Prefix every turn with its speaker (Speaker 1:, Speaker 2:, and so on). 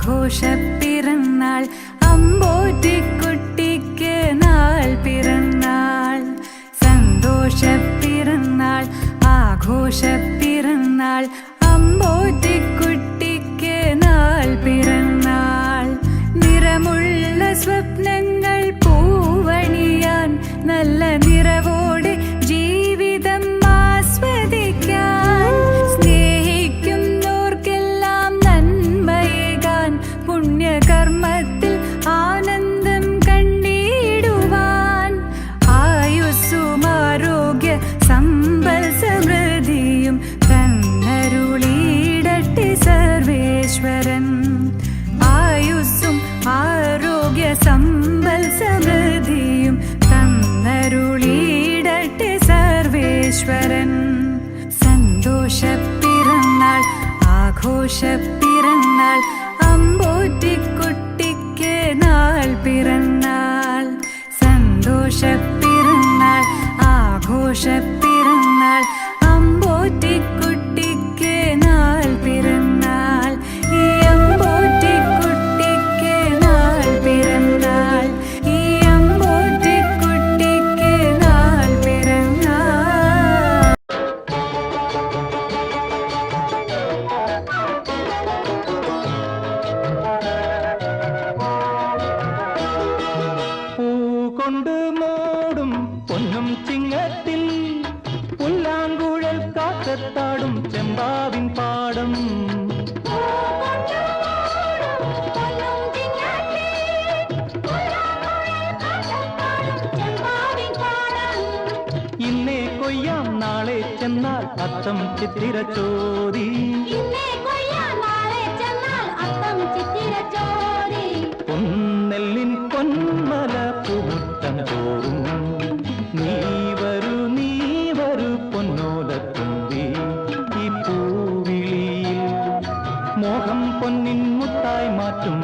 Speaker 1: ആഘോഷപ്പിറന്നാൾ അമ്പോറ്റിക്കുട്ടിക്ക് നാൾ പിറന്നാൾ സന്തോഷപ്പിറന്നാൾ ആഘോഷപ്പിറന്നാൾ അമ്പോറ്റിക്കുട്ടിക്ക് നാൾ പിറന്നാൾ നിറമുള്ള സ്വപ്നങ്ങൾ പൂവണിയാൻ നല്ല നിറവോടെ ജീവിതം ആസ്വദിക്കാൻ സ്നേഹിക്കുന്നോർക്കെല്ലാം നന്മയേകാൻ പുണ്യകർമ്മത്തിൽ ആനന്ദം കണ്ടിടുവാൻ ആയുസ്സും ആരോഗ്യ സമ്പൽ സമൃദ്ധിയും തന്നരുളിയിടട്ടെ സർവേശ്വരൻ ആയുസ്സും ആരോഗ്യ സമ്പൽ സമൃദ്ധിയും തന്നരുളിയിടട്ടെ സർവേശ്വരൻ സന്തോഷപ്പിറന്നാൾ ആഘോഷപ്പിറന്നാൾ അമ്പോറ്റിക്കുട്ടിക്ക് നാൾ പിറന്നാൾ സന്തോഷപ്പിറന്നാൾ ആഘോഷപ്പിറന്നാൾ അമ്പോറ്റിക്കുട്ടിക്ക് നാൾ പിറന്നാൾ ഈ അമ്പോറ്റിക്കുട്ടിക്ക് നാൾ പിറന്നാൾ ഈ അമ്പോറ്റിക്കുട്ടിക്ക് നാൾ പിറന്നാൾ.
Speaker 2: പൂകൊണ്ട് മൂടും പൊന്നും ചിങ്ങത്തിൽ പുല്ലാങ്കുഴൽ കാറ്റത്താടും ചെമ്പാവിൻ പാടം ഇന്നേ കൊയ്യാം നാളെ ചെന്നാൽ അത്തം ചിത്തിര ചോരി പൊന്നെല്ലിൻ പൊന്മല പൂമുറ്റം തോറും നീ വരൂ പൊന്നോലത്തുമ്പി ഈ പൂവിളിയിൽ മോഹം പൊന്നിൻ മുത്തായി മാറ്റും